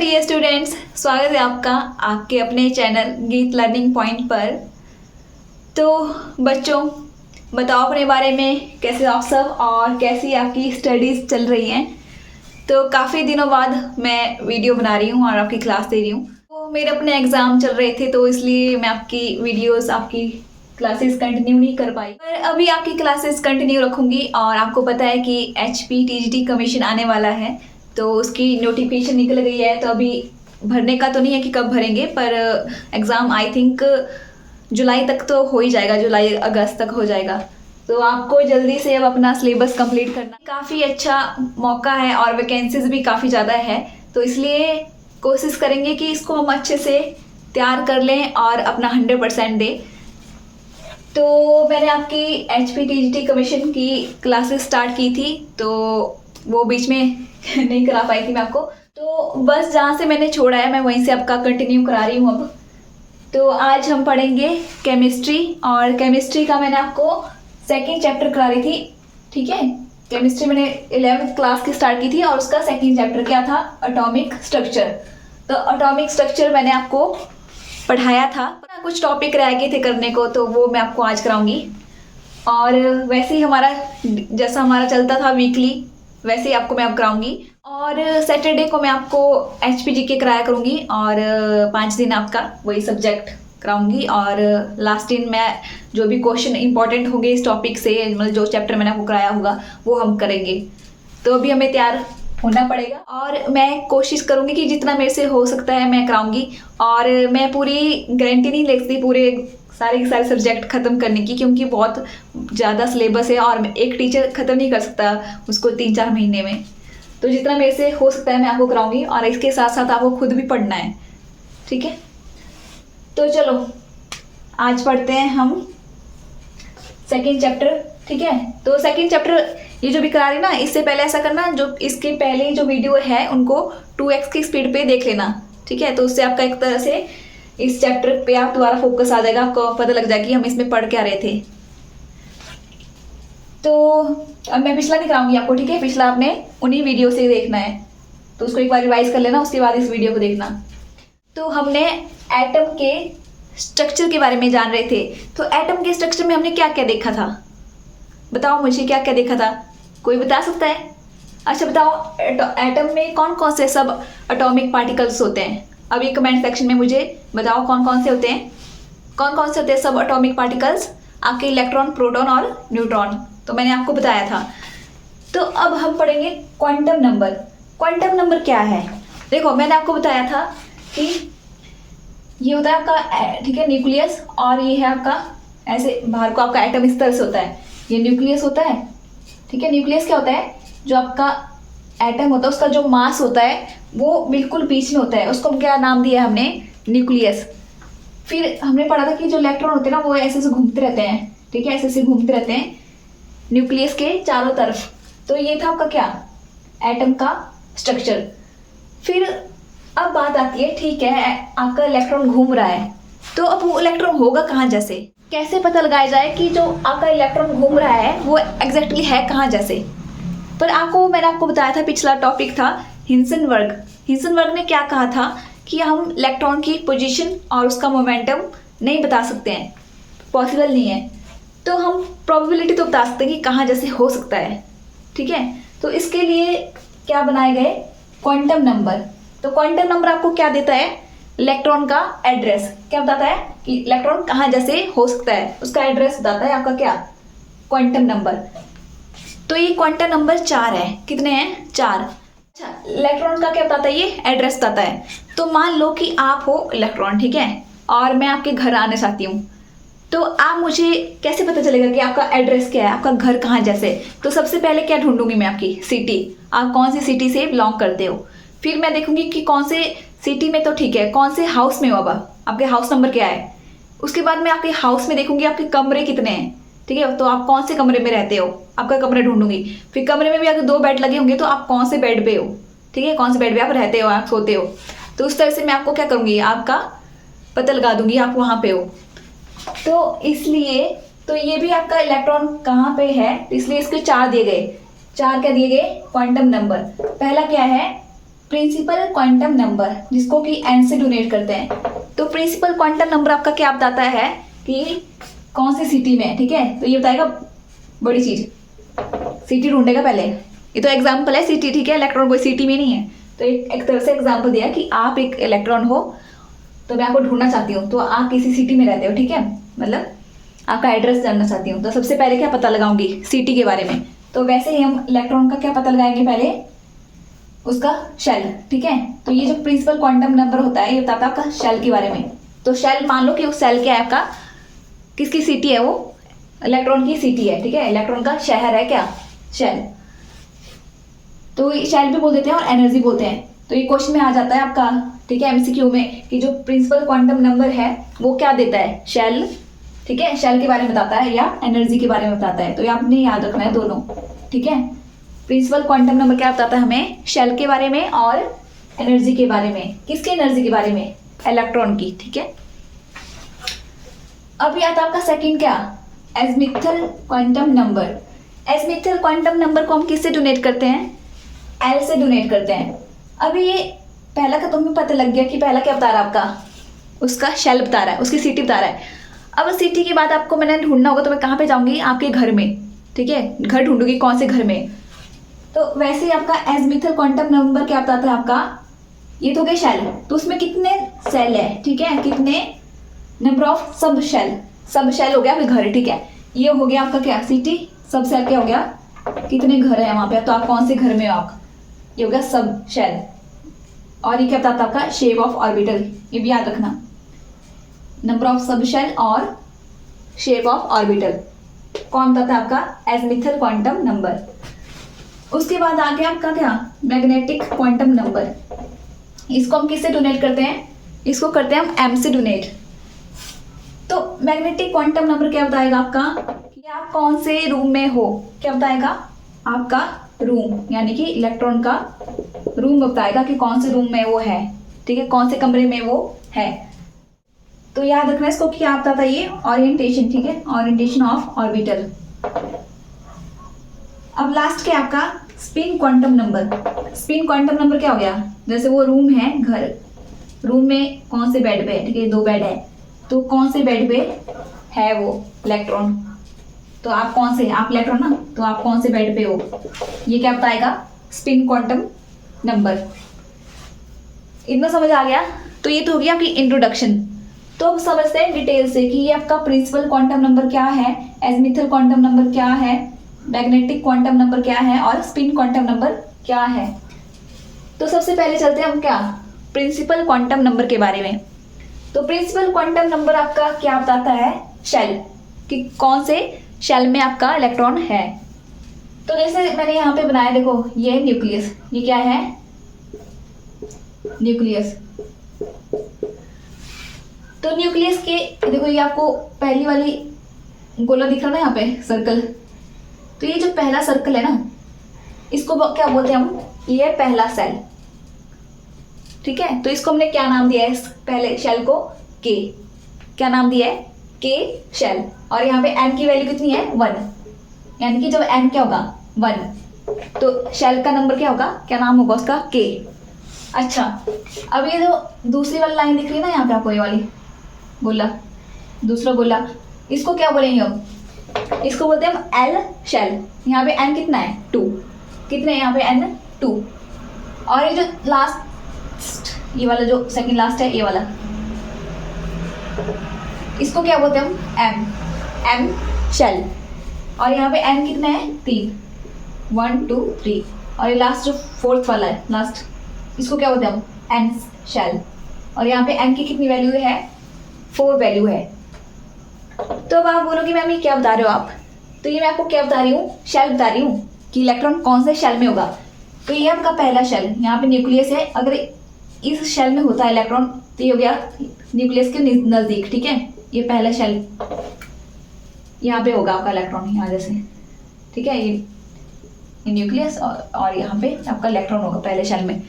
Dear students, स्वागत है आपका आपके अपने चैनल गीत लर्निंग पॉइंट पर। तो बच्चों, बताओ अपने बारे में, कैसे आप सब और कैसी आपकी स्टडीज़ चल रही हैं। तो काफ़ी दिनों बाद मैं वीडियो बना रही हूँ और आपकी क्लास दे रही हूँ। तो मेरे अपने एग्ज़ाम चल रहे थे तो इसलिए मैं आपकी वीडियोस, आपकी क्लासेस कंटिन्यू नहीं कर पाई, पर अभी आपकी क्लासेस कंटिन्यू रखूँगी। और आपको पता है कि HPTGT कमीशन आने वाला है, तो उसकी नोटिफिकेशन निकल गई है। तो अभी भरने का तो नहीं है कि कब भरेंगे, पर एग्ज़ाम आई थिंक जुलाई तक तो हो ही जाएगा, जुलाई अगस्त तक हो जाएगा। तो आपको जल्दी से अब अपना सिलेबस कंप्लीट करना, काफ़ी अच्छा मौका है और वैकेंसीज भी काफ़ी ज़्यादा है। तो इसलिए कोशिश करेंगे कि इसको हम अच्छे से तैयार कर लें और अपना 100% दें। तो मैंने आपकी HPTGT कमीशन की क्लासेस स्टार्ट की थी, तो वो बीच में नहीं करा पाई थी मैं आपको। तो बस जहाँ से मैंने छोड़ा है मैं वहीं से आपका कंटिन्यू करा रही हूँ अब। तो आज हम पढ़ेंगे केमिस्ट्री, और केमिस्ट्री का मैंने आपको सेकंड चैप्टर करा रही थी, ठीक है। केमिस्ट्री मैंने 11th क्लास की स्टार्ट की थी और उसका सेकंड चैप्टर क्या था, एटॉमिक स्ट्रक्चर। तो एटॉमिक स्ट्रक्चर मैंने आपको पढ़ाया था, कुछ टॉपिक रह गए थे करने को, तो वो मैं आपको आज कराऊंगी। और वैसे ही हमारा जैसा हमारा चलता था वीकली, वैसे ही आपको मैं अब कराऊंगी। और सैटरडे को मैं आपको HPGK कराया करूंगी और 5 दिन आपका वही सब्जेक्ट कराऊंगी। और लास्ट दिन मैं जो भी क्वेश्चन इंपॉर्टेंट होंगे इस टॉपिक से, मतलब जो चैप्टर मैंने आपको कराया होगा वो हम करेंगे। तो अभी हमें तैयार होना पड़ेगा और मैं कोशिश करूंगी कि जितना मेरे से हो सकता है मैं कराऊंगी। और मैं पूरी गारंटी नहीं ले सकती पूरे सारे के सारे सब्जेक्ट ख़त्म करने की, क्योंकि बहुत ज़्यादा सिलेबस है और एक टीचर ख़त्म नहीं कर सकता उसको 3-4 महीने में। तो जितना मेरे से हो सकता है मैं आपको कराऊंगी, और इसके साथ साथ आपको खुद भी पढ़ना है, ठीक है। तो चलो आज पढ़ते हैं हम सेकेंड चैप्टर, ठीक है। तो सेकेंड चैप्टर ये जो भी करा रही ना, इससे पहले ऐसा करना, जो इसके पहले जो वीडियो है उनको 2x की स्पीड पे देख लेना, ठीक है। तो उससे आपका एक तरह से इस चैप्टर पे आप दोबारा फोकस आ जाएगा, आपको पता लग जाएगा कि हम इसमें पढ़ क्या रहे थे। तो अब मैं पिछला नहीं कराऊंगी आपको, ठीक है। पिछला आपने उन्हीं वीडियो से देखना है, तो उसको एक बार रिवाइज कर लेना, उसके बाद इस वीडियो को देखना। तो हमने एटम के स्ट्रक्चर के बारे में जान रहे थे। तो एटम के स्ट्रक्चर में हमने क्या क्या देखा था, बताओ मुझे, क्या क्या देखा था, कोई बता सकता है? अच्छा बताओ, एटम में कौन कौन से सब एटॉमिक पार्टिकल्स होते हैं? अभी कमेंट सेक्शन में मुझे बताओ कौन कौन से होते हैं, कौन कौन से होते हैं सब एटॉमिक पार्टिकल्स। आपके इलेक्ट्रॉन, प्रोटॉन और न्यूट्रॉन, तो मैंने आपको बताया था। तो अब हम पढ़ेंगे क्वांटम नंबर। क्वांटम नंबर क्या है? देखो मैंने आपको बताया था कि ये होता है आपका, ठीक है, न्यूक्लियस, और ये है आपका ऐसे बाहर को आपका एटम इस तरह से होता है, ये न्यूक्लियस होता है, ठीक है। न्यूक्लियस क्या होता है, जो आपका एटम होता है उसका जो मास होता है वो बिल्कुल बीच में होता है, उसको क्या नाम दिया है हमने, न्यूक्लियस। फिर हमने पढ़ा था कि जो इलेक्ट्रॉन होते हैं ना वो ऐसे से घूमते रहते हैं, ठीक है, ऐसे से घूमते रहते हैं न्यूक्लियस के चारों तरफ। तो ये था आपका क्या, एटम का स्ट्रक्चर। फिर अब बात आती है, ठीक है, आपका इलेक्ट्रॉन घूम रहा है, तो अब वो इलेक्ट्रॉन होगा कहाँ, जैसे कैसे पता लगाया जाए कि जो आपका इलेक्ट्रॉन घूम रहा है वो एग्जैक्टली है कहाँ जैसे। पर मैंने आपको बताया था, पिछला टॉपिक था हिंसनबर्ग। हिंसनबर्ग ने क्या कहा था कि हम इलेक्ट्रॉन की पोजीशन और उसका मोमेंटम नहीं बता सकते हैं, पॉसिबल नहीं है। तो हम प्रोबेबिलिटी तो बता सकते हैं कि कहाँ जैसे हो सकता है, ठीक है। तो इसके लिए क्या बनाए गए, क्वांटम नंबर। तो क्वांटम नंबर आपको क्या देता है, इलेक्ट्रॉन का एड्रेस। क्या बताता है कि इलेक्ट्रॉन कहाँ जैसे हो सकता है, उसका एड्रेस बताता है आपका क्या, क्वांटम नंबर। तो ये क्वांटम नंबर 4 है, कितने हैं, 4। अच्छा, इलेक्ट्रॉन का क्या बताता है, ये एड्रेस बताता है। तो मान लो कि आप हो इलेक्ट्रॉन, ठीक है, और मैं आपके घर आने चाहती हूँ, तो आप मुझे कैसे पता चलेगा कि आपका एड्रेस क्या है, आपका घर कहाँ जैसे। तो सबसे पहले क्या ढूंढूंगी मैं, आपकी सिटी, आप कौन सी सिटी से बिलोंग करते हो। फिर मैं देखूंगी कि कौन से सिटी में, तो ठीक है, कौन से हाउस में हो, अब आपके हाउस नंबर क्या है। उसके बाद मैं आपके हाउस में देखूंगी आपके कमरे कितने हैं, ठीक है, तो आप कौन से कमरे में रहते हो, आपका कमरा ढूंढूंगी। फिर कमरे में भी अगर 2 बेड लगे होंगे तो आप कौन से बेड पे हो, ठीक है, कौन से बेड पे आप रहते हो, आप सोते हो। तो उस तरह से मैं आपको क्या करूंगी, आपका पता लगा दूंगी आप वहां पे हो। तो इसलिए तो ये भी आपका इलेक्ट्रॉन कहाँ पे है, इसलिए इसके 4 दिए गए। 4 क्या दिए गए, क्वांटम नंबर। पहला क्या है, प्रिंसिपल क्वांटम नंबर, जिसको कि n से डोनेट करते हैं। तो प्रिंसिपल क्वांटम नंबर आपका क्या बताता है कि कौन सी सिटी में है, ठीक है। तो ये बताएगा बड़ी चीज, सिटी ढूंढेगा पहले। ये तो एग्जाम्पल है सिटी, ठीक है, इलेक्ट्रॉन कोई सिटी में नहीं है। तो एक तरह से एग्जाम्पल दिया कि आप एक इलेक्ट्रॉन हो, तो मैं आपको ढूंढना चाहती हूँ, तो आप किसी सिटी में रहते हो, ठीक है, मतलब आपका एड्रेस जानना चाहती हूँ। तो सबसे पहले क्या पता लगाऊंगी, सिटी के बारे में। तो वैसे ही हम इलेक्ट्रॉन का क्या पता लगाएंगे, पहले उसका शेल, ठीक है। तो ये जो प्रिंसिपल क्वांटम नंबर होता है, ये बताता है आपका शेल के बारे में। तो शेल, मान लो कि उस शेल क्या है आपका, किसकी सिटी है वो, इलेक्ट्रॉन की सिटी है, ठीक है, इलेक्ट्रॉन का शहर है क्या, शेल। तो शेल भी बोल देते हैं और एनर्जी बोलते हैं। तो ये क्वेश्चन में आ जाता है आपका, ठीक है, एमसीक्यू में, कि जो प्रिंसिपल क्वांटम नंबर है वो क्या देता है, शेल, ठीक है, शेल के बारे में बताता है या एनर्जी के बारे में बताता है। तो ये आपने याद रखना है दोनों, ठीक है। प्रिंसिपल क्वांटम नंबर क्या बताता है हमें, शेल के बारे में और एनर्जी के बारे में। किसकी एनर्जी के बारे में, इलेक्ट्रॉन की, ठीक है। अब ये आता है आपका सेकंड क्या, एज़ीमुथल क्वांटम नंबर। एज़ीमुथल क्वांटम नंबर को हम किससे डोनेट करते हैं, एल से डोनेट करते हैं। अभी ये पहला का तुम्हें पता लग गया कि पहला क्या बता रहा है आपका, उसका शेल बता रहा है, उसकी सिटी बता रहा है। अब सिटी के बाद आपको मैंने ढूंढना होगा, तो मैं कहाँ पे जाऊंगी, आपके घर में, ठीक है, घर ढूंढूंगी, कौन से घर में। तो वैसे ही आपका एज़ीमुथल क्वांटम नंबर क्या बताता है आपका, ये तो गए शेल, तो उसमें कितने सेल है, ठीक है, कितने नंबर ऑफ सब शेल हो गया आपके घर, ठीक है। ये हो गया आपका क्या, सिटी, सब शेल क्या हो गया, कितने घर है वहां पे, तो आप कौन से घर में हो आप, ये हो गया सब शेल। और ये क्या बताता है आपका, शेप ऑफ ऑर्बिटल, ये भी याद रखना, नंबर ऑफ सब शेल और शेप ऑफ ऑर्बिटल कौन बताता है आपका, एज़ीमुथल क्वांटम नंबर। उसके बाद आ गया आपका क्या, मैग्नेटिक क्वांटम नंबर। इसको हम किससे डोनेट करते हैं, इसको करते हैं हम एम से डोनेट। तो मैग्नेटिक क्वांटम नंबर क्या बताएगा आपका, कि आप कौन से रूम में हो, क्या बताएगा, आपका रूम, यानी कि इलेक्ट्रॉन का रूम बताएगा कि कौन से रूम में वो है, ठीक है, कौन से कमरे में वो है। तो याद रखना इसको, क्या बताता है ये, ओरिएंटेशन, ठीक है, ओरिएंटेशन ऑफ ऑर्बिटल। अब लास्ट क्या आपका, spin quantum number. Spin quantum number क्या हो गया, जैसे वो रूम है घर, रूम में कौन से बेड पे है, ठीक है, 2 बेड है, तो कौन से बेड पे है वो इलेक्ट्रॉन, तो आप कौन से, आप इलेक्ट्रॉन ना, तो आप कौन से बेड पे हो, ये क्या बताएगा, स्पिन क्वांटम नंबर। इतना समझ आ गया। तो ये तो हो गया आपकी इंट्रोडक्शन। तो अब समझते हैं डिटेल से कि ये आपका प्रिंसिपल क्वांटम नंबर क्या है, एज़ीमुथल क्वांटम नंबर क्या है, मैग्नेटिक क्वांटम नंबर क्या है और स्पिन क्वांटम नंबर क्या है। तो सबसे पहले चलते हैं हम क्या, प्रिंसिपल क्वांटम नंबर के बारे में। तो प्रिंसिपल क्वांटम नंबर आपका क्या बताता है, शेल, कि कौन से शेल में आपका इलेक्ट्रॉन है। तो जैसे मैंने यहाँ पे बनाया, देखो ये न्यूक्लियस, ये क्या है, न्यूक्लियस। तो न्यूक्लियस के देखो, ये आपको पहली वाली गोला दिख रहा ना यहाँ पे, सर्कल। तो ये जो पहला सर्कल है ना, इसको क्या बोलते हैं हम, ये पहला सेल, ठीक है। तो इसको हमने क्या नाम दिया है, पहले शेल को के, क्या नाम दिया है, के शेल। और यहाँ पे एन की वैल्यू कितनी है, 1, यानी कि जब एन क्या होगा, 1, तो शेल का नंबर क्या होगा, क्या नाम होगा उसका, के। अच्छा, अब ये जो दूसरी वाली लाइन दिख रही है ना यहाँ पे आपको, ये वाली गोला, दूसरा गोला, इसको क्या बोलेंगे हम, इसको बोलते हैं हम एल शेल। यहाँ पे एन कितना है, 2, कितने यहाँ पे एन, 2। और ये जो लास्ट, ये वाला जो सेकंड लास्ट है, ये वाला, इसको क्या बोलते हैं हम, एम शेल। और यहाँ पे एन कितना है, 3, 1 2 3। और ये लास्ट जो फोर्थ वाला है, लास्ट, इसको क्या बोलते हैं हम, एन शेल। और यहाँ पे एन की कितनी वैल्यू है, 4 वैल्यू है। तो अब आप बोलोगे मैम ये क्या बता रहे हो आप, तो ये मैं आपको क्या बता रही हूँ, शेल बता रही हूँ कि इलेक्ट्रॉन कौन से शेल में होगा। तो ये आपका पहला शेल, यहाँ पे न्यूक्लियस है, अगर इस शेल में होता है इलेक्ट्रॉन, तो ये हो गया न्यूक्लियस के नज़दीक, ठीक है, ये पहला शेल, यहाँ पे होगा आपका इलेक्ट्रॉन, यहाँ जैसे, ठीक है, ये न्यूक्लियस और यहाँ पे आपका इलेक्ट्रॉन होगा पहले शेल में।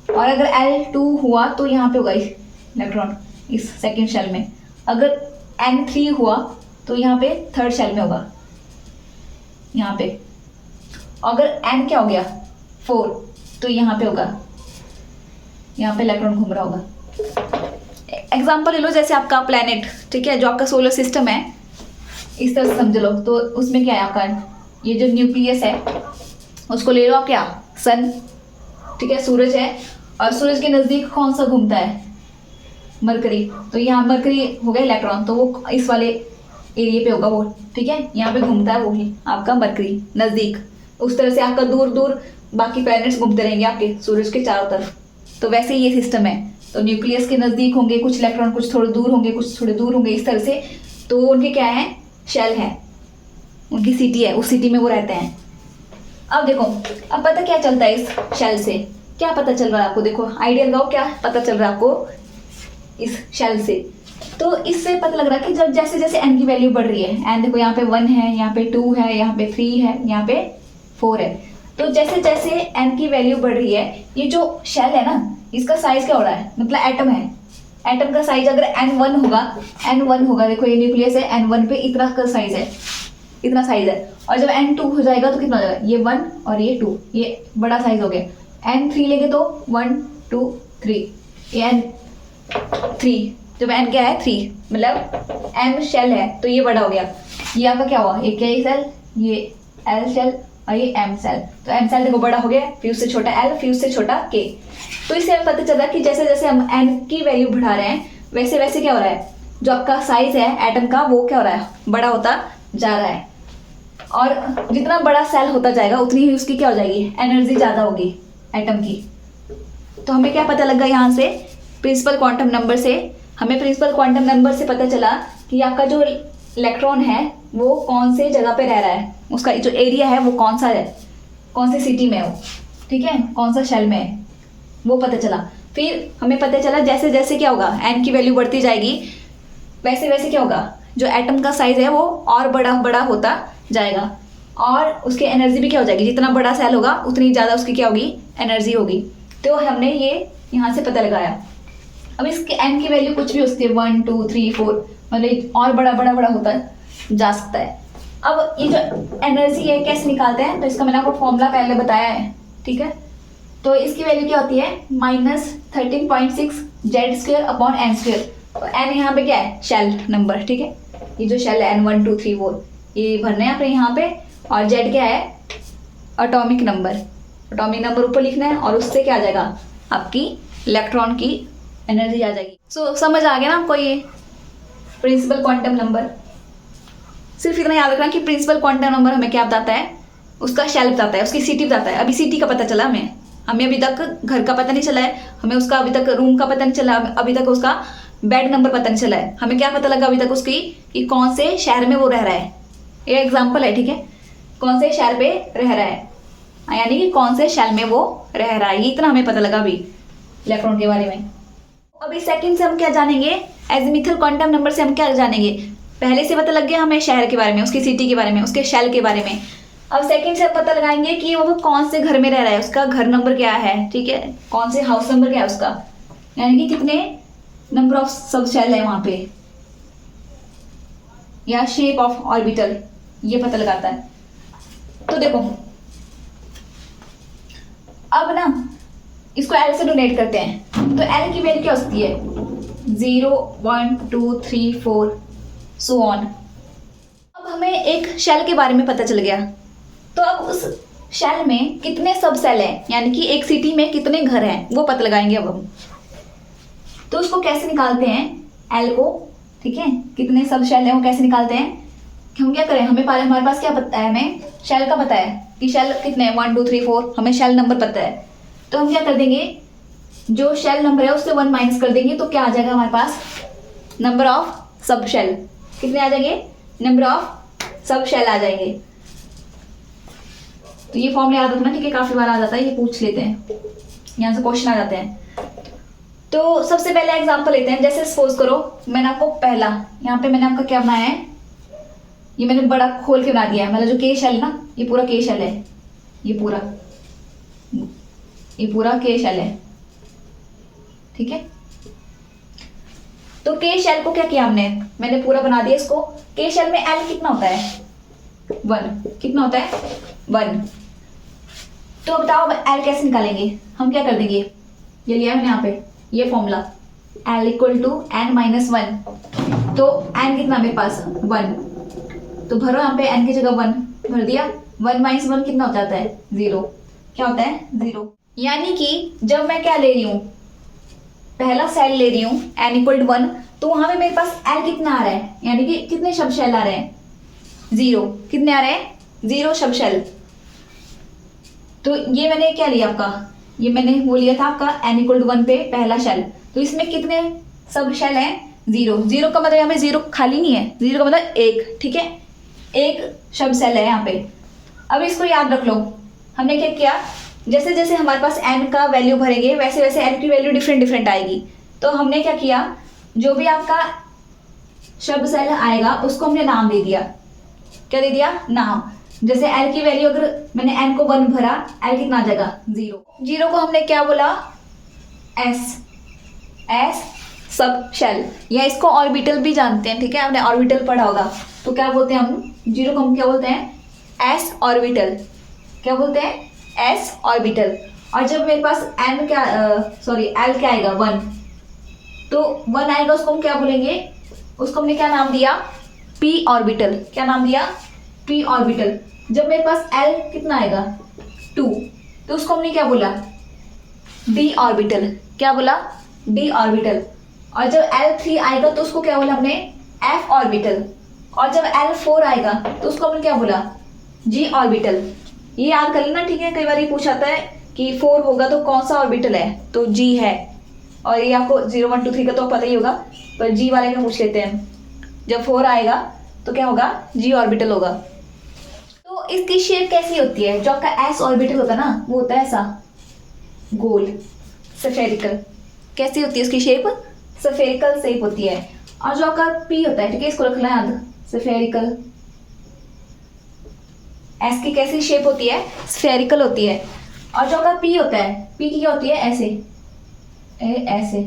और अगर L2 हुआ तो यहाँ पे होगा इलेक्ट्रॉन इस सेकेंड शेल में। अगर N3 हुआ तो यहाँ पे थर्ड शेल में होगा, यहाँ पे। अगर N क्या हो गया, 4, तो यहाँ पे होगा, यहाँ पे इलेक्ट्रॉन घूम रहा होगा। एग्जाम्पल ले लो जैसे आपका प्लेनेट, ठीक है, जो आपका सोलर सिस्टम है, इस तरह से समझ लो। तो उसमें क्या है आपका, ये जो न्यूक्लियस है उसको ले लो आप, क्या, सन, ठीक है, सूरज है, और सूरज के नज़दीक कौन सा घूमता है, मरकरी। तो यहाँ मरकरी हो गया इलेक्ट्रॉन, तो वो इस वाले एरिया पे होगा वो, ठीक है, यहाँ पे घूमता है वो ही आपका मरकरी नज़दीक। उस तरह से आपका दूर दूर बाकी प्लैनेट्स घूमते रहेंगे आपके सूरज के चारों तरफ। तो वैसे ही ये सिस्टम है। तो न्यूक्लियस के नज़दीक होंगे कुछ इलेक्ट्रॉन, कुछ थोड़े दूर होंगे, कुछ थोड़े दूर होंगे, इस तरह से। तो उनके क्या है, शेल है, उनकी सिटी है, उस सिटी में वो रहते हैं। अब देखो, अब पता क्या चलता है इस शेल से, क्या पता चल रहा है आपको, देखो आइडिया लगाओ, क्या पता चल रहा है आपको इस शेल से। तो इससे पता लग रहा है कि जब जैसे जैसे एन की वैल्यू बढ़ रही है, एन देखो यहाँ पे 1 है, यहाँ पे 2 है, यहाँ पे 3 है, यहाँ पे 4 है। तो जैसे जैसे एन की वैल्यू बढ़ रही है, ये जो शेल है ना, इसका साइज क्या हो रहा है, मतलब एटम है, एटम का साइज अगर n1 होगा, देखो ये न्यूक्लियस है, n1 पे इतना का साइज है, इतना साइज है। और जब n2 हो जाएगा तो कितना हो जाएगा, ये 1 और ये 2, ये बड़ा साइज हो गया। n3 लेंगे तो 1 2 3, ये n3, जब n क्या है 3, मतलब m शेल है, तो ये बड़ा हो गया। ये आपका क्या हुआ, ये k सेल, ये l शेल, और ये m सेल। तो m सेल देखो बड़ा हो गया, फिर उससे छोटा l, फिर उससे छोटा k। तो इससे हमें पता चल रहा है कि जैसे जैसे हम n की वैल्यू बढ़ा रहे हैं, वैसे वैसे क्या हो रहा है, जो आपका साइज है एटम का, वो क्या हो रहा है, बड़ा होता जा रहा है। और जितना बड़ा सेल होता जाएगा उतनी ही उसकी क्या हो जाएगी, एनर्जी ज़्यादा होगी एटम की। तो हमें क्या पता लगा यहाँ से, प्रिंसिपल क्वांटम नंबर से, हमें प्रिंसिपल क्वांटम नंबर से पता चला कि आपका जो इलेक्ट्रॉन है वो कौन से जगह पे रह रहा है, उसका जो एरिया है वो कौन सा है, कौन सी सिटी में हो, ठीक है, कौन सा शेल में है, वो पता चला। फिर हमें पता चला जैसे जैसे क्या होगा, एन की वैल्यू बढ़ती जाएगी, वैसे वैसे क्या होगा, जो एटम का साइज है वो और बड़ा बड़ा होता जाएगा, और उसकी एनर्जी भी क्या हो जाएगी, जितना बड़ा सेल होगा उतनी ज़्यादा उसकी क्या होगी, एनर्जी होगी। तो हमने ये यहाँ से पता लगाया। अब इसके एन की वैल्यू कुछ भी हो सकती है, 1 2 3 4, मतलब और बड़ा बड़ा बड़ा होता जा सकता है। अब ये जो एनर्जी है कैसे निकालते हैं, तो इसका मैंने आपको फॉर्मूला पहले बताया है, ठीक है। तो इसकी वैल्यू क्या होती है, -13.6 Z² अपॉन n²। तो n यहाँ पे क्या है, शेल नंबर, ठीक है, ये जो शेल है n1 2 3 4, ये भरना है आपने यहाँ पे। और z क्या है, एटॉमिक नंबर, एटॉमिक नंबर ऊपर लिखना है, और उससे क्या आ जाएगा, आपकी इलेक्ट्रॉन की एनर्जी आ जाएगी। सो समझ आ गया ना आपको ये प्रिंसिपल क्वांटम नंबर। सिर्फ इतना याद रखना कि प्रिंसिपल क्वांटम नंबर हमें क्या बताता है, उसका शेल बताता है, उसकी सिटी बताता है। अभी सिटी का पता चला हमें अभी तक घर का पता नहीं चला है, हमें उसका अभी तक रूम का पता नहीं चला, अभी तक उसका बेड नंबर पता नहीं चला है। हमें क्या पता लगा अभी तक उसकी, कि कौन से शहर में वो रह रहा है। ये एग्जाम्पल है, ठीक है, कौन से शहर पे रह रहा है, यानी कि कौन से शेल में वो रह रहा है, ये इतना हमें पता लगा अभी इलेक्ट्रॉन के बारे में। अभी सेकंड से हम क्या जानेंगे, एजीमुथल क्वांटम नंबर से हम क्या जानेंगे। पहले से पता लग गया हमें शहर के बारे में, उसकी सिटी के बारे में, उसके शेल के बारे में। अब सेकंड से पता लगाएंगे कि वो कौन से घर में रह रहा है, उसका घर नंबर क्या है, ठीक है, कौन से हाउस नंबर क्या है उसका, यानी कि कितने नंबर ऑफ सब शेल है वहां पे, या शेप ऑफ ऑर्बिटल, ये पता लगाता है। तो देखो अब ना इसको एल से डोनेट करते हैं। तो एल की वैल्यू क्या हो सकती है, 0 1 2 3 4 सो ऑन। अब हमें एक शेल के बारे में पता चल गया। तो अब उस शेल में कितने सब सेल हैं, यानी कि एक सिटी में कितने घर हैं, वो पता लगाएंगे अब हम। तो उसको कैसे निकालते हैं, एल को, ठीक है, कितने सब शेल हैं वो कैसे निकालते हैं। हम क्या करें, हमें पहले हमारे पास क्या पता है, हमें शेल का पता है कि शेल कितने हैं, 1 2 3 4, हमें शेल नंबर पता है। तो हम क्या कर देंगे, जो शेल नंबर है उससे 1 माइनस कर देंगे, तो क्या आ जाएगा हमारे पास, नंबर ऑफ सब शेल, कितने आ जाएंगे, नंबर ऑफ सब शेल आ जाएंगे। तो ये फॉर्मूला याद रखना, ठीक है, काफी बार आ जाता है, ये पूछ लेते हैं, यहाँ से क्वेश्चन आ जाते हैं। तो सबसे पहले एग्जांपल लेते हैं। जैसे सपोज करो मैंने आपको पहला, यहाँ पे मैंने आपका क्या बनाया है, ये मैंने बड़ा खोल के बना दिया है, मतलब जो के शेल है ना, ये पूरा के शेल है, ये पूरा के शेल है, ठीक है। तो के शेल को क्या किया हमने, मैंने पूरा बना दिया इसको। के शेल में एल कितना होता है, 1, कितना होता है 1, तो बताओ एल कैसे निकालेंगे? हम क्या कर देंगे, ये लिया मैंने यहाँ पे ये formula, L equal to N minus one. तो एन कितना मेरे पास 1, तो भरो यहाँ पे एन की जगह 1 भर दिया। 1 माइनस 1 कितना हो जाता है 0। क्या होता है 0। यानी कि जब मैं क्या ले रही हूँ, पहला सेल ले रही हूँ एन इक्वल टू 1, तो वहां पे मेरे पास एल कितना आ रहा है, यानी कि कितने शब्द शेल आ रहे हैं 0। कितने आ रहे हैं 0 शब्द शेल। तो ये मैंने क्या लिया आपका, ये मैंने वो लिया था आपका एन इक्वल टू 1 पे पहला शेल। तो इसमें कितने सब शेल हैं 0। 0 का मतलब यहाँ पे 0 खाली नहीं है, 0 का मतलब 1, ठीक है, 1 शब्द शेल है यहाँ पे। अब इसको याद रख लो, हमने क्या किया, जैसे जैसे हमारे पास n का वैल्यू भरेंगे वैसे वैसे n की वैल्यू डिफरेंट डिफरेंट आएगी। तो हमने क्या किया, जो भी आपका शब्द सेल आएगा उसको हमने नाम दे दिया। क्या दे दिया, नाम। जैसे l की वैल्यू अगर मैंने n को 1 भरा, l कितना आ जाएगा 0। 0 को हमने क्या बोला, s सब शेल, या इसको ऑर्बिटल भी जानते हैं, ठीक है, आपने ऑर्बिटल पढ़ा होगा। तो क्या बोलते हैं हम 0 को, हम क्या बोलते हैं s ऑर्बिटल। क्या बोलते हैं s ऑर्बिटल। और जब मेरे पास n क्या l क्या आएगा 1, तो 1 आएगा उसको हम क्या बोलेंगे, उसको हमने क्या नाम दिया p ऑर्बिटल। क्या नाम दिया p ऑर्बिटल। जब मेरे पास l कितना आएगा 2, तो उसको हमने क्या बोला d ऑर्बिटल। क्या बोला d ऑर्बिटल। और जब l3 आएगा तो उसको क्या बोला हमने f ऑर्बिटल। और जब l4 आएगा तो उसको हमने क्या बोला g ऑर्बिटल। ये याद कर लेना, ठीक है, कई बार ये पूछाता है कि 4 होगा तो कौन सा ऑर्बिटल है, तो g है। और ये आपको 0 1 2 3 का तो पता ही होगा, पर g वाले का पूछ लेते हैं। जब 4 आएगा तो क्या होगा g ऑर्बिटल होगा। तो इसकी शेप कैसी होती है, जो आपका s ऑर्बिटल होता है ना, वो होता है ऐसा गोल स्फेरिकल। कैसी होती है उसकी शेप, स्फेरिकल शेप होती है। और जो आपका p होता है, ठीक है, इसको रखना याद, स्फेरिकल। एस की कैसी शेप होती है, स्फेरिकल होती है। और जो आपका p होता है, p की क्या होती है ऐसे, ऐसे,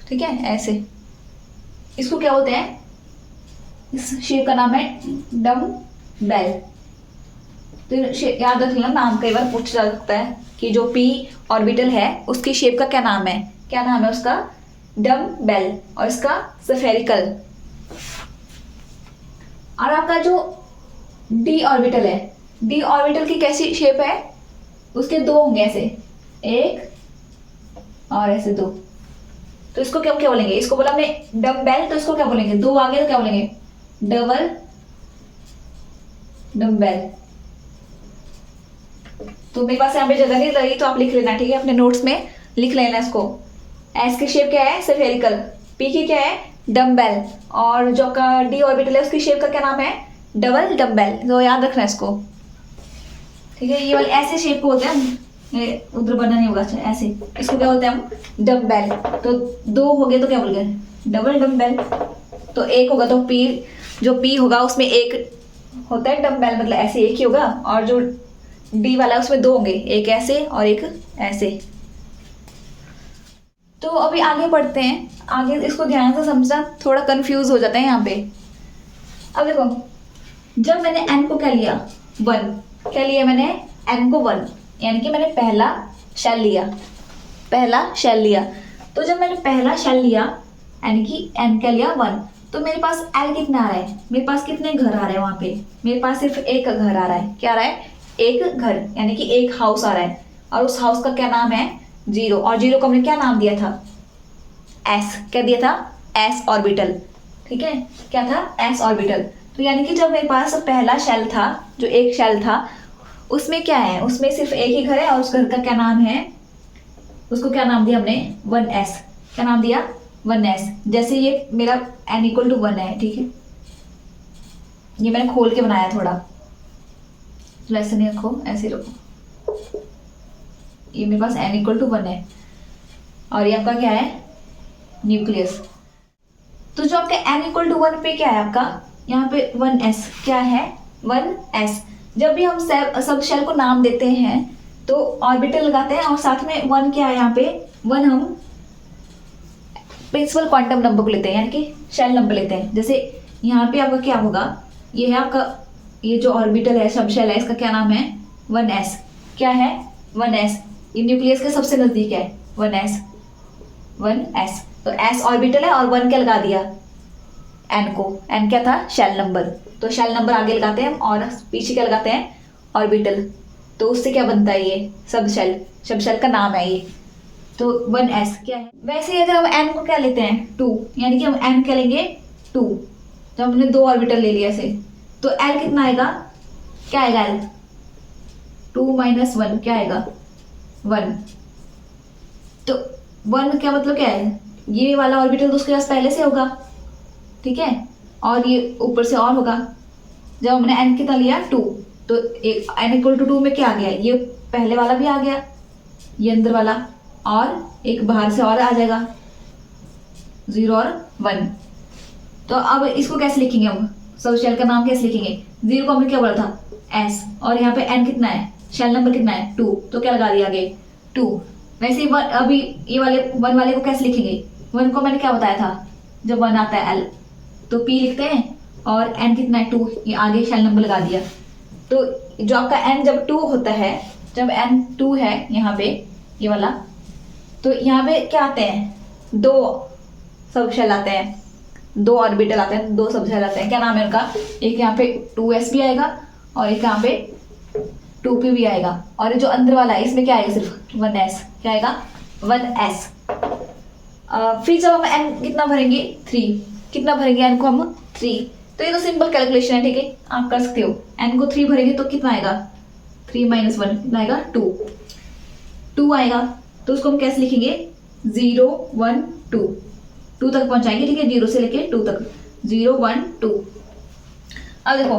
ठीक है, ऐसे। इसको क्या बोलते हैं, इस शेप का नाम है डम बेल। तो याद रख लेना, नाम कई बार पूछा जा सकता है कि जो p ऑर्बिटल है उसकी शेप का क्या नाम है। क्या नाम है उसका, डम बेल, और इसका स्फेरिकल। और आपका जो d ऑर्बिटल है, d ऑर्बिटल की कैसी शेप है, उसके 2 होंगे ऐसे, 1 और ऐसे 2। तो इसको क्या क्या बोलेंगे, इसको बोला हमने डम्बेल, तो इसको क्या बोलेंगे, 2 आगे तो क्या बोलेंगे डबल डम्बेल। तो मेरे पास यहाँ पे जगह नहीं लगी तो आप लिख लेना, ठीक है, अपने नोट्स में लिख लेना इसको। एस की शेप क्या है स्फेरिकल, पी की क्या है डम्बेल, और जो का डी ऑर्बिटल है उसकी शेप का क्या नाम है डबल डम्बेल। तो याद रखना इसको, ठीक है। ये वाले ऐसे शेप को बोलते हैं, ये उधर बना नहीं होगा, अच्छा ऐसे, इसको क्या बोलते हैं हम डम्बेल। तो 2 हो गए तो क्या बोल गए डबल डम्बेल। तो 1 होगा तो पी, जो पी होगा उसमें 1 होता है डम्बेल, मतलब ऐसे 1 ही होगा। और जो डी वाला है उसमें 2 होंगे, एक ऐसे और एक ऐसे। तो अभी आगे बढ़ते हैं, आगे इसको ध्यान से समझना, थोड़ा कंफ्यूज हो जाता है यहाँ पे। अब देखो, जब मैंने n को क्या लिया 1, क्या लिया मैंने n को 1, यानी कि मैंने पहला शेल लिया, पहला शेल लिया। तो जब मैंने पहला शेल लिया यानी कि n क्या लिया 1, तो मेरे पास l कितना आ रहा है, मेरे पास कितने घर आ रहे हैं वहां पे, मेरे पास सिर्फ एक घर आ रहा है। क्या आ रहा है, एक घर, यानी कि एक हाउस आ रहा है। और उस हाउस का क्या नाम है 0, और 0 को हमने क्या नाम दिया था s, क्या दिया था s ऑर्बिटल, ठीक है, क्या था s ऑर्बिटल। तो यानी कि जब मेरे पास पहला शेल था, जो एक शेल था, उसमें क्या है, उसमें सिर्फ एक ही घर है, और उस घर का क्या नाम है, उसको क्या नाम दिया हमने 1s। क्या नाम दिया 1s। जैसे ये मेरा n इक्वल टू 1 है, ठीक है, ये मैंने खोल के बनाया थोड़ा, तो ऐसे नहीं रखो, ऐसे रखो। ये मेरे पास n इक्वल टू 1 है, और ये आपका क्या है न्यूक्लियस। तो जो आपका n इक्वल टू 1 पे क्या है आपका, यहाँ पे 1s, क्या है 1s। जब भी हम सब शेल को नाम देते हैं तो ऑर्बिटल लगाते हैं, और साथ में 1 क्या है यहाँ पे 1 हम प्रिंसिपल क्वांटम नंबर को लेते हैं, यानी कि शेल नंबर लेते हैं। जैसे यहाँ पे आपका क्या होगा, ये है आपका, ये जो ऑर्बिटल है सब शेल है, इसका क्या नाम है 1s क्या है 1s, ये न्यूक्लियस के सबसे नजदीक है 1s। तो s ऑर्बिटल है और 1 क्या लगा दिया n को, n क्या था शेल नंबर, तो शेल नंबर आगे लगाते हैं और पीछे क्या लगाते हैं ऑर्बिटल, तो उससे क्या बनता है ये सब शेल का नाम है ये। तो 1s क्या है। वैसे ही अगर हम n को क्या लेते हैं 2, यानी कि हम n क्या लेंगे 2, जब हमने 2 ऑर्बिटल ले लिया ऐसे, तो l कितना आएगा, क्या आएगा l 2 - 1 क्या आएगा 1। तो 1 क्या मतलब क्या है, ये वाला ऑर्बिटल तो उसके पास पहले से होगा, ठीक है, और ये ऊपर से और होगा। जब हमने n कितना लिया 2, तो एक n = 2 में क्या आ गया, ये पहले वाला भी आ गया, ये अंदर वाला, और एक बाहर से और आ जाएगा 0 और 1। तो अब इसको कैसे लिखेंगे हम, सब शेल का नाम कैसे लिखेंगे, 0 को हमने क्या बोला था s, और यहाँ पे n कितना है, शेल नंबर कितना है 2, तो क्या लगा दिया आगे 2। वैसे ही अभी ये वाले 1 वाले को कैसे लिखेंगे, 1 को मैंने क्या बताया था, जब 1 आता है l तो p लिखते हैं, और n कितना है 2, ये आगे शेल नंबर लगा दिया। तो जो आपका n जब 2 होता है, जब n 2 है यहाँ पे ये वाला, तो यहाँ पे क्या आते हैं 2 सब शेल आते हैं, 2 ऑर्बिटल आते हैं, 2 सब शेल आते हैं, क्या नाम है उनका, एक यहाँ पे 2s भी आएगा और एक यहाँ पे 2p भी आएगा, और जो अंदर वाला है इसमें क्या आएगा सिर्फ 1s, क्या आएगा 1s। फिर जब हम n कितना भरेंगे 3, कितना भरेंगे n को हम 3, तो ये तो सिंपल कैलकुलेशन है, ठीक है आप कर सकते हो। n को 3 भरेंगे तो कितना आएगा 3 - 1 कितना आएगा 2 आएगा। तो उसको हम कैसे लिखेंगे 0 1 2 तक पहुंचाएंगे, ठीक है 0 से लेके 2 तक 0 1 2। अब देखो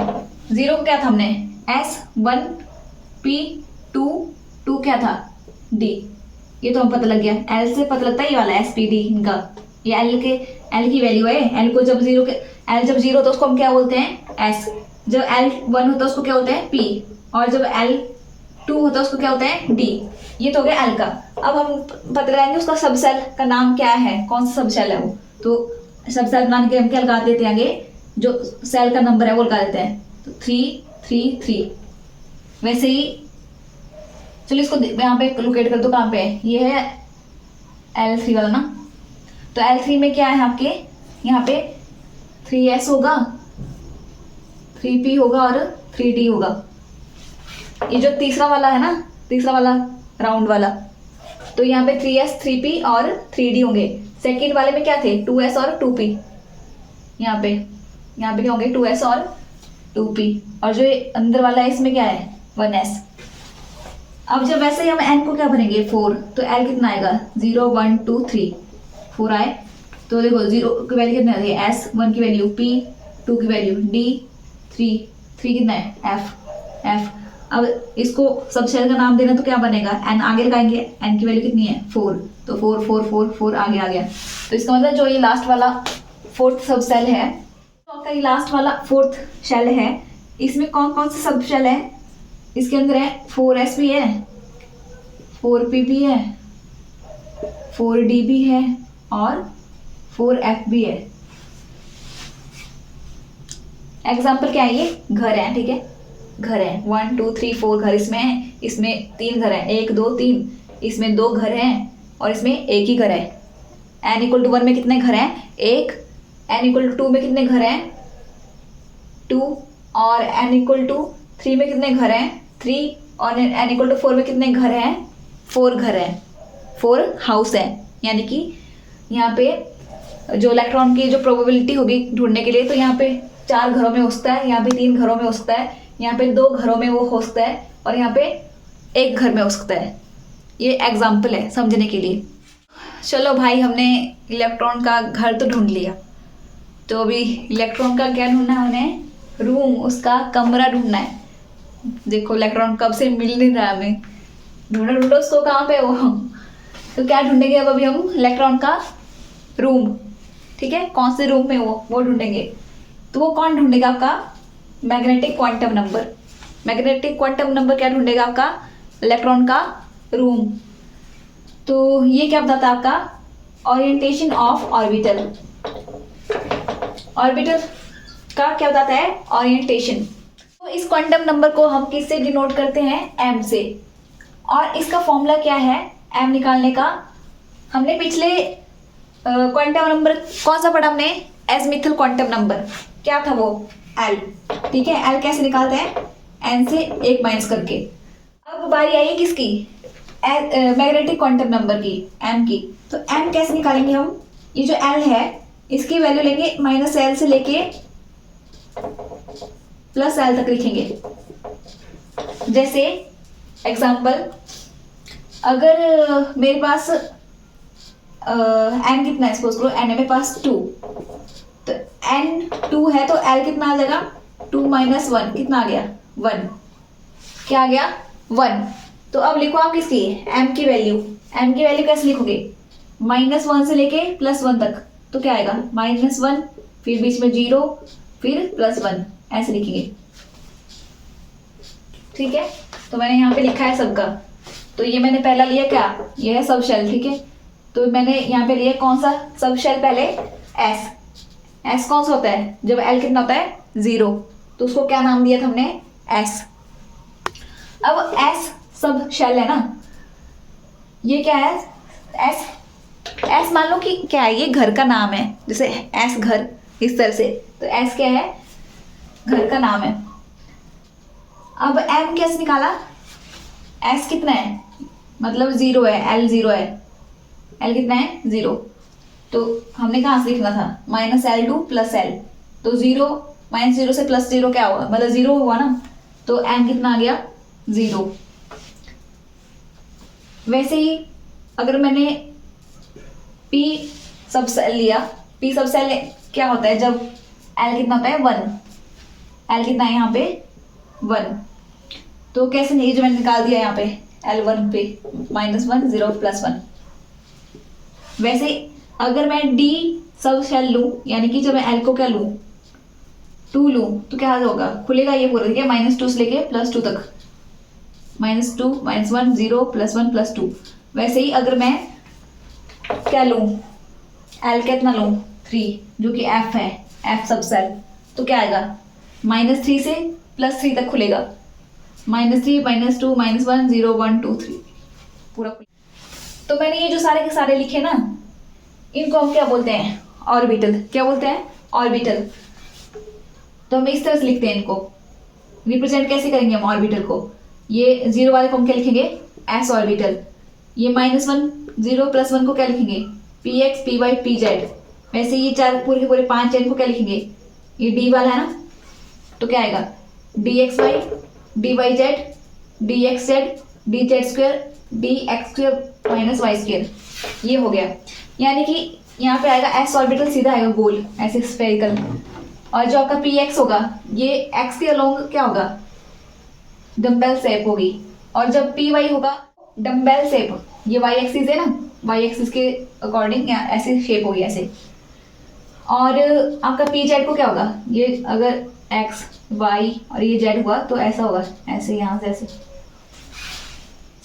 0 को क्या था हमने s 1 p 2 क्या था d, ये तो हम पता लग गया, l से पता लगता है ये वाला s p d इनका, ये l की वैल्यू है। l को जब 0 होता है उसको हम क्या बोलते हैं s, जब l 1 होता है उसको क्या होता है p, और जब l 2 होता है उसको क्या होता है d। ये तो हो गया l का। अब हम पता लगाएंगे उसका सब सेल का नाम क्या है, कौन सा सब सेल है वो, तो सब सेल बनाने के हम क्या लगा देते हैं आगे, जो सेल का नंबर है वो लगा देते हैं, तो 3 3 3। वैसे ही चलो इसको यहाँ पे लोकेट कर दो, कहाँ पे है, ये है L3 वाला ना, तो L3 में क्या है आपके यहाँ पे 3s होगा, 3p होगा और 3d होगा। ये जो तीसरा वाला है ना, तीसरा वाला राउंड वाला, तो यहाँ पे 3s 3p और 3d होंगे। सेकंड वाले में क्या थे 2s और 2p, यहाँ पे क्या होंगे 2s और 2p, और जो अंदर वाला है इसमें क्या है 1s। अब जब वैसे ही हम n को क्या भरेंगे 4, तो l कितना आएगा 0 1 2 3 4 आए। तो देखो 0 की वैल्यू कितना है s, 1 की वैल्यू p, 2 की वैल्यू d, 3 कितना है f। अब इसको सब शेल का नाम देना तो क्या बनेगा n आगे लगाएंगे, n की वैल्यू कितनी है 4, तो 4 4 4 4 आगे आ गया। तो इसका मतलब जो ये लास्ट वाला 4th सब सेल है, तो आपका ये लास्ट वाला 4th शेल है, इसमें कौन कौन से सब शेल है, इसके अंदर है 4s भी है, 4p भी है, 4d भी है और 4f भी है। एग्जाम्पल क्या है, ये घर है, ठीक है घर है 1 2 3 4 घर इसमें है, इसमें 3 घर है 1 2 3, इसमें 2 घर हैं और इसमें एक ही घर है। n = 1 में कितने घर हैं 1, n = 2 में कितने घर हैं 2, और n = 3 में कितने घर हैं 3, और n = 4 में कितने घर हैं 4 घर हैं, 4 हाउस है। यानी कि यहाँ पे जो इलेक्ट्रॉन की जो प्रोबेबिलिटी होगी ढूंढने के लिए, तो यहाँ पे 4 घरों में हो सकता है, यहाँ पे 3 घरों में हो सकता है, यहाँ पे 2 घरों में वो हो सकता है, और यहाँ पे 1 घर में हो सकता है। ये एग्जाम्पल है समझने के लिए। चलो भाई, हमने इलेक्ट्रॉन का घर तो ढूंढ लिया, तो अभी इलेक्ट्रॉन का क्या ढूंढना है हमें, रूम, उसका कमरा ढूंढना है। देखो इलेक्ट्रॉन कब से मिल नहीं रहा हमें, ढूंढो उसको कहाँ पे वो। तो क्या ढूंढेंगे अब अभी हम इलेक्ट्रॉन का रूम, ठीक है कौन से रूम में वो ढूंढेंगे। तो वो कौन ढूंढेगा आपका magnetic quantum number. Magnetic quantum number क्या ढूंढेगा आपका इलेक्ट्रॉन का रूम। तो ये क्या बताता है आपका ओरिएंटेशन ऑफ ऑर्बिटल। ऑर्बिटल का क्या बताता है ओरिएंटेशन। तो इस क्वांटम नंबर को हम किससे डिनोट करते हैं? m से। और इसका फॉर्मूला क्या है m निकालने का? हमने पिछले क्वांटम नंबर कौन सा पढ़ा हमने? एज़िमुथल क्वांटम नंबर। क्या था वो? l। ठीक है, l कैसे निकालते हैं? n से 1 माइनस करके। अब बारी आई है किसकी? मैग्नेटिक क्वांटम नंबर की, m की। तो m कैसे निकालेंगे हम? ये जो l है इसकी वैल्यू लेंगे -l से लेके +l तक लिखेंगे। जैसे एग्जाम्पल, अगर मेरे पास n कितना है, सपोज करो n है मेरे पास 2, तो n 2 है तो l कितना आ जाएगा? 2 - 1 कितना आ गया? 1। क्या आ गया? 1। तो अब लिखो आप किसकी? m की वैल्यू। m की वैल्यू कैसे लिखोगे? -1 से लेके +1 तक। तो क्या आएगा? -1, फिर बीच में 0, फिर +1, ऐसे लिखेंगे। ठीक है, तो मैंने यहाँ पे लिखा है सबका। तो ये मैंने पहला लिया क्या? ये है सब शेल। ठीक है, तो मैंने यहाँ पे लिया कौन सा सब शेल? पहले s। s कौन सा होता है? जब l कितना होता है? 0। तो उसको क्या नाम दिया था हमने? s। अब s सब शेल है ना, ये क्या है? s मान लो कि क्या है? ये घर का नाम है, जैसे s घर, इस तरह से। तो s क्या है? घर का नाम है। अब m कैसे निकाला? s कितना है? मतलब 0 है, l 0 है। l कितना है? 0। तो हमने कहाँ से लिखना था? -l2 + l। तो 0 -0 से +0 क्या होगा? मतलब 0 हुआ ना। तो m कितना आ गया? 0। वैसे ही अगर मैंने p सब सेल लिया, p सब सेल क्या होता है? जब l कितना होता है? 1। l कितना है यहाँ पे? 1। तो कैसे नहीं, जो मैंने निकाल दिया यहाँ पे L1 पे -1 0 +1। वैसे अगर मैं D सब शेल लूँ, यानी कि जब मैं L को क्या लूँ? 2 लूँ, तो क्या होगा? खुलेगा ये पूरा। ठीक है, -2 से लेके +2 तक। -2 -1 0 +1 +2। वैसे ही अगर मैं क्या लूँ? L कितना लूँ? 3, जो कि F है, F सब सेल। तो क्या आएगा? -3 से +3 तक खुलेगा। -3 -2 -1 0 1 2 3 पूरा। तो मैंने ये जो सारे के सारे लिखे ना, इनको हम क्या बोलते हैं? ऑर्बिटल। क्या बोलते हैं? ऑर्बिटल। तो हम इस तरह से लिखते हैं इनको। रिप्रेजेंट कैसे करेंगे हम ऑर्बिटल को? ये 0 वाले को हम क्या लिखेंगे? s orbital. ये -1 0 +1 को क्या लिखेंगे? px py pz। वैसे ये चार पूरे के पूरे 5 चेन को क्या लिखेंगे? ये d वाला है ना, तो क्या आएगा? dxy dyz dxz dz2 dx2 - y2। ये हो गया। यानी कि यहाँ पे आएगा s ऑर्बिटल, सीधा आएगा गोल, ऐसे स्फेरिकल। और जो आपका px होगा, ये x के अलोंग क्या होगा? डम्बेल शेप होगी। और जब py होगा डम्बेल शेप, ये y एक्सिस है ना, y एक्सिस के अकॉर्डिंग ऐसे शेप होगी, ऐसे। और आपका pz को क्या होगा? ये अगर x y और ये z हुआ तो ऐसा होगा, ऐसे यहाँ से ऐसे।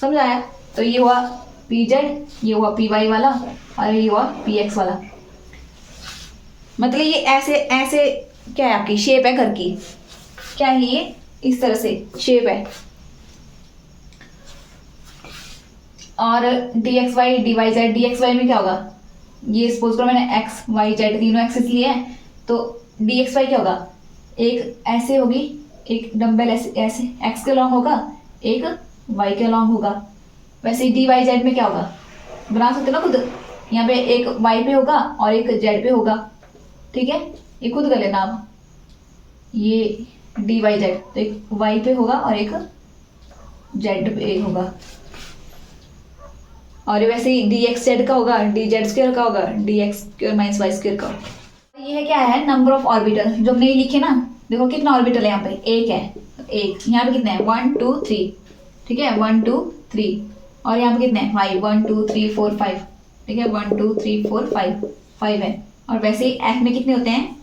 समझ आया? तो ये हुआ pz, ये हुआ py वाला, और ये हुआ px वाला। मतलब ये ऐसे ऐसे क्या है? आपकी शेप है घर की। क्या है ये? इस तरह से शेप है। और dxy dyz dxy में क्या होगा? ये सपोज करो मैंने x y z तीनों एक्सिस लिए हैं, तो dxy क्या होगा? एक ऐसे होगी, एक डम्बल ऐसे x के लॉन्ग होगा, एक y के लॉन्ग होगा। वैसे ही dyz में क्या होगा? बना सकते हो ना खुद। यहाँ पे एक y पे होगा और एक z पे होगा। ठीक है, ये खुद कर लेना आप। ये dyz तो एक y पे होगा और एक z पे होगा। और वैसे ही dxz का होगा, dz2 का होगा, dx2 - y2 का। ये है क्या है? Number of orbital. जो हमने लिखे ना, देखो कितना ऑर्बिटल है यहाँ पे? एक है। एक यहाँ पे कितने हैं? 1 2 3। ठीक है, 1 2 3। और यहाँ पे कितने हैं? 5 1 2 3 4 5। ठीक है, 1 2 3 4 5 5 है। और वैसे ही f में कितने होते हैं?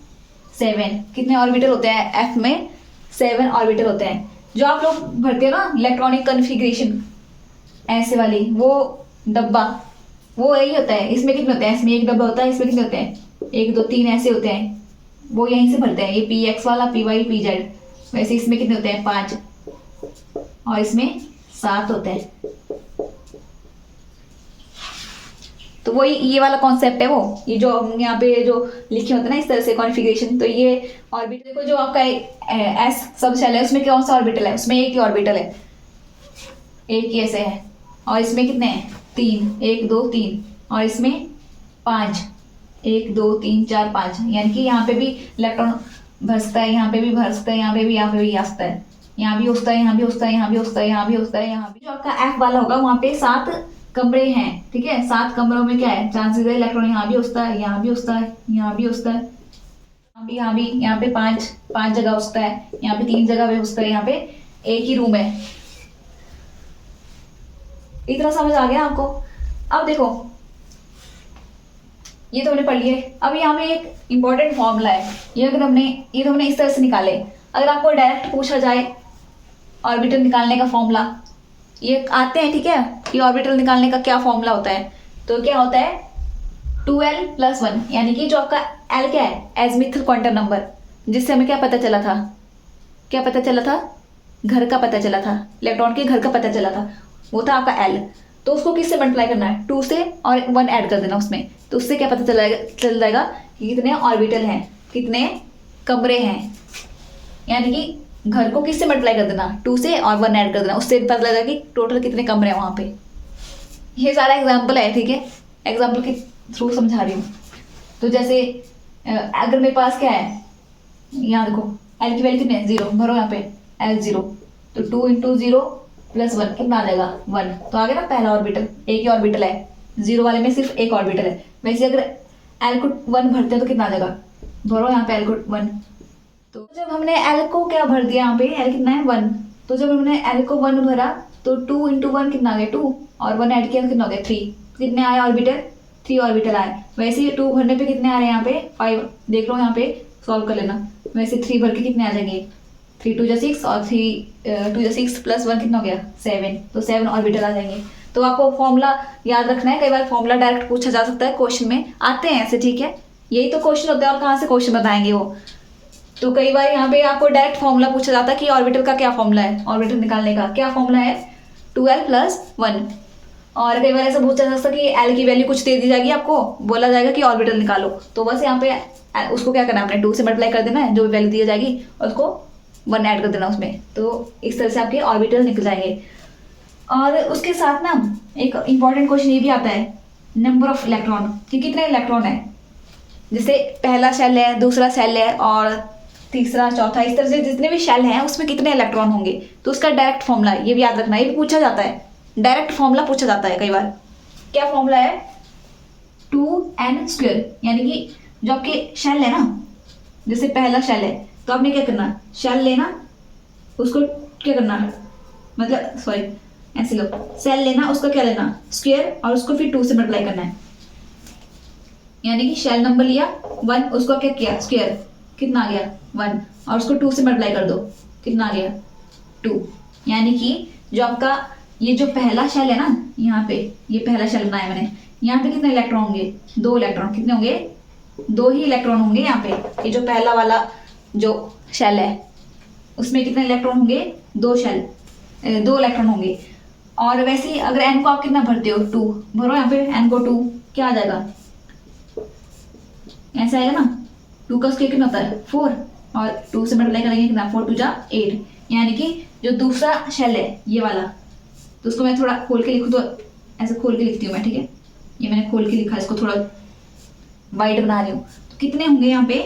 7। कितने ऑर्बिटल होते हैं f में? 7 ऑर्बिटल होते हैं। जो आप लोग भरते हो ना इलेक्ट्रॉनिक कन्फिग्रेशन, ऐसे वाली वो डब्बा, वो यही होता है। इसमें कितने होते हैं? इसमें एक डब्बा होता है। इसमें कितने होते हैं? 1 2 3 ऐसे होते हैं। वो यहीं से भरते हैं। ये px वाला py pz वैसे इसमें कितने होते हैं 5 और इसमें 7 होते हैं। तो वही ये वाला कॉन्सेप्ट है वो, ये जो हम यहाँ पे जो लिखे होते हैं ना इस तरह से कॉन्फ़िगरेशन। तो ये ऑर्बिटल देखो, जो आपका एस सब शेल है उसमें कौन सा ऑर्बिटल है, उसमें एक ही ऑर्बिटल है, एक ही ऐसे है। और इसमें कितने हैं 3, 1 2 3, और इसमें 5, 1 2 3 4 5, यानी कि यहाँ पे भी इलेक्ट्रॉन भर सकता है, यहाँ पे भी भर सकता है, यहाँ पे भी आ सकता है, यहाँ भी हो सकता है, यहाँ भी हो सकता है, यहाँ भी हो सकता है, यहाँ भी हो सकता है, यहाँ भी। जो आपका एफ वाला होगा वहाँ पे 7 कमरे हैं, ठीक है। 7 कमरों में क्या है, चांसेस है इलेक्ट्रॉन यहाँ भी हो सकता है, यहाँ भी हो सकता है, यहाँ भी हो सकता है, यहाँ भी, यहाँ पे 5 जगह हो सकता है, यहाँ पे 3 जगह पे हो सकता है, यहाँ पे एक ही रूम है। इतना समझ आ गया आपको। अब देखो ये तो हमने पढ़ लिया है। अब यहाँ पे एक इंपॉर्टेंट फॉर्मूला है, ये तो हमने इस तरह से निकाले। अगर आपको डायरेक्ट पूछा जाए ऑर्बिटल निकालने का फॉर्मूला, ये आते हैं, ठीक है, कि ऑर्बिटल निकालने का क्या फॉर्मूला होता है, तो क्या होता है 2l + 1, यानी कि जो आपका l क्या है, एज़िमुथल क्वांटम नंबर, जिससे हमें क्या पता चला था, घर का पता चला था, इलेक्ट्रॉन के घर का पता चला था, वो था आपका l। तो उसको किससे मल्टीप्लाई करना है, 2 से, और 1 ऐड कर देना उसमें, तो उससे क्या पता चल जाएगा कि कितने ऑर्बिटल हैं, कितने कमरे हैं। यानी कि घर को किससे मल्टीप्लाई कर देना, 2 से, और 1 ऐड कर देना, उससे पता लगेगा कि टोटल कितने कमरे हैं वहाँ पे। ये सारा एग्जाम्पल है, ठीक है, एग्जाम्पल के थ्रू समझा रही हूँ। तो जैसे अगर मेरे पास क्या है, यहाँ देखो एल की वैल्यू कितनी है, 0, भरो यहाँ पे एल 0, तो 2 × 0 + 1 कितना आ जाएगा 1। तो आ गया ना पहला ऑर्बिटल, एक ही ऑर्बिटल है, 0 वाले में सिर्फ एक ऑर्बिटल है। वैसे अगर एल को 1 भरते हैं तो कितना आ जाएगा, भरो यहाँ पे एल को 1। तो जब हमने एल को क्या भर दिया, यहाँ पे एल कितना है 1, तो जब हमने एल को 1 भरा तो 2 × 1 कितना आ गया 2, और 1 ऐड किया तो कितना हो गया 3। कितने आए ऑर्बिटल, 3 ऑर्बिटल आए। वैसे ही 2 भरने पे कितने आ रहे हैं यहाँ पे 5, देख लो यहाँ पे सॉल्व कर लेना। वैसे 3 भर के कितने आ जाएंगे, 3 × 2 = 6, और 3 × 6 + 1 कितना हो गया 7, तो 7 ऑर्बिटल आ जाएंगे। तो आपको फॉर्मूला याद रखना है, कई बार फॉर्मूला डायरेक्ट पूछा जा सकता है, क्वेश्चन में आते हैं ऐसे, ठीक है, यही तो क्वेश्चन होता है, और कहाँ से क्वेश्चन बताएंगे वो। तो कई बार यहाँ पे आपको डायरेक्ट फॉर्मूला पूछा जाता है कि ऑर्बिटल का क्या फॉर्मूला है, ऑर्बिटल निकालने का क्या फॉर्मूला है, 2l + 1। और कई बार ऐसा पूछा जा सकता है कि l की वैल्यू कुछ दे दी जाएगी, आपको बोला जाएगा कि ऑर्बिटल निकालो, तो बस यहाँ पे उसको क्या करना है, अपने 2 से मल्टीप्लाई कर देना है, जो भी वैल्यू दी जाएगी, और उसको 1 ऐड कर देना उसमें, तो इस तरह से आपके ऑर्बिटल निकल जाएंगे। और उसके साथ ना एक इंपॉर्टेंट क्वेश्चन ये भी आता है, नंबर ऑफ इलेक्ट्रॉन, कि कितने इलेक्ट्रॉन है। जैसे पहला शेल है, दूसरा शेल है, और तीसरा, चौथा, इस तरह से जितने भी शेल हैं उसमें कितने इलेक्ट्रॉन होंगे, तो उसका डायरेक्ट फॉर्मूला ये भी याद रखना, ये भी पूछा जाता है, डायरेक्ट फॉर्मूला पूछा जाता है कई बार। क्या फॉर्मूला है, 2n², यानी कि जो आपके शेल है ना, जैसे पहला शेल है तो आपने क्या करना, शेल लेना, उसको क्या करना, मतलब सॉरी ऐसे लो, सेल लेना, उसका क्या लेना स्क्वायर, और उसको फिर 2 से मल्टीप्लाई करना है। यानी कि शेल नंबर लिया 1, उसको क्या किया स्क्वायर, कितना आ गया 1, और उसको 2 से मल्टीप्लाई कर दो, कितना आ गया 2। यानी कि जो आपका ये जो पहला शेल है ना, यहाँ पे ये पहला शेल बनाया मैंने, यहाँ पे कितने इलेक्ट्रॉन होंगे, 2 इलेक्ट्रॉन, कितने होंगे 2 ही इलेक्ट्रॉन होंगे यहाँ पे। ये जो पहला वाला जो शेल है उसमें कितने इलेक्ट्रॉन होंगे, 2 इलेक्ट्रॉन होंगे। और वैसे ही अगर n को आप कितना भरते हो 2, भरो यहाँ पे n को 2, क्या आ जाएगा, ऐसा आएगा ना, 2 का स्क्वायर कितना होता है 4, और 2 से मल्टीप्लाई करेंगे कितना, 4 × 2 = 8। यानी कि जो दूसरा शेल है ये वाला, तो उसको मैं थोड़ा खोल के लिखूँ, तो ऐसे खोल के लिखती हूँ मैं, ठीक है, ये मैंने खोल के लिखा, इसको थोड़ा वाइट बना रही हूँ। तो कितने होंगे यहाँ पे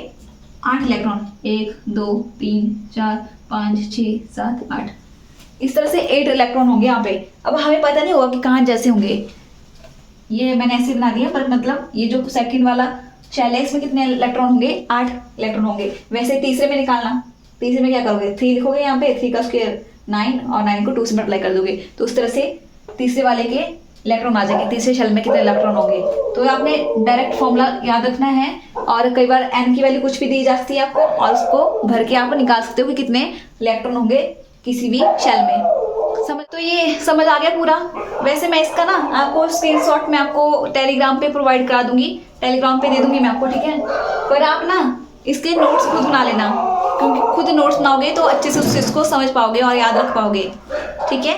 8 इलेक्ट्रॉन, 1 2 3 4 5 6 7 8, इस तरह से 8 इलेक्ट्रॉन होंगे यहाँ पे। अब हमें पता नहीं होगा कि कहाँ जैसे होंगे, ये मैंने ऐसे बना दिया, पर मतलब ये जो सेकंड वाला शेल है इसमें कितने इलेक्ट्रॉन होंगे, 8 इलेक्ट्रॉन होंगे। वैसे तीसरे में निकालना, तीसरे में क्या करोगे, 3 लिखोगे यहाँ पे, 3 का स्क्वायर 9, और 9 को 2 से मल्टीप्लाई कर दोगे, तो उस तरह से तीसरे वाले के इलेक्ट्रॉन आ जाएंगे, तीसरे शेल में कितने इलेक्ट्रॉन होंगे। तो आपने डायरेक्ट फॉर्मूला याद रखना है, और कई बार n की वैल्यू कुछ भी दी जा सकती है आपको, और उसको भर के आप निकाल सकते हो कि कितने इलेक्ट्रॉन होंगे किसी भी शेल में। समझ, तो ये समझ आ गया पूरा। वैसे मैं इसका ना आपको स्क्रीनशॉट में आपको टेलीग्राम पे प्रोवाइड करा दूंगी, टेलीग्राम पे दे दूंगी मैं आपको, ठीक है, पर आप ना इसके नोट्स खुद बना लेना। क्योंकि खुद नोट्स बनाओगे तो अच्छे से उस चीज़ को समझ पाओगे और याद रख पाओगे। ठीक है,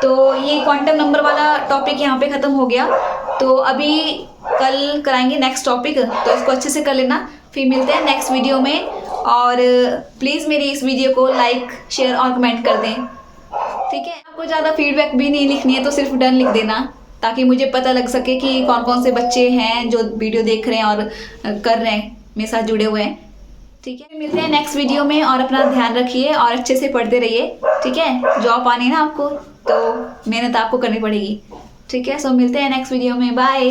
तो ये क्वांटम नंबर वाला टॉपिक यहाँ पे ख़त्म हो गया। तो अभी कल कराएंगे नेक्स्ट टॉपिक, तो इसको अच्छे से कर लेना। फिर मिलते हैं नेक्स्ट वीडियो में, और प्लीज़ मेरी इस वीडियो को लाइक, शेयर और कमेंट कर दें। ठीक है, आपको ज़्यादा फीडबैक भी नहीं लिखनी है, तो सिर्फ डन लिख देना, ताकि मुझे पता लग सके कि कौन कौन से बच्चे हैं जो वीडियो देख रहे हैं और कर रहे हैं, मेरे साथ जुड़े हुए हैं। ठीक है, मिलते हैं नेक्स्ट वीडियो में, और अपना ध्यान रखिए और अच्छे से पढ़ते रहिए। ठीक है, जॉब पानी है ना आपको, तो मेहनत आपको करनी पड़ेगी। ठीक है, सो मिलते हैं नेक्स्ट वीडियो में, बाय।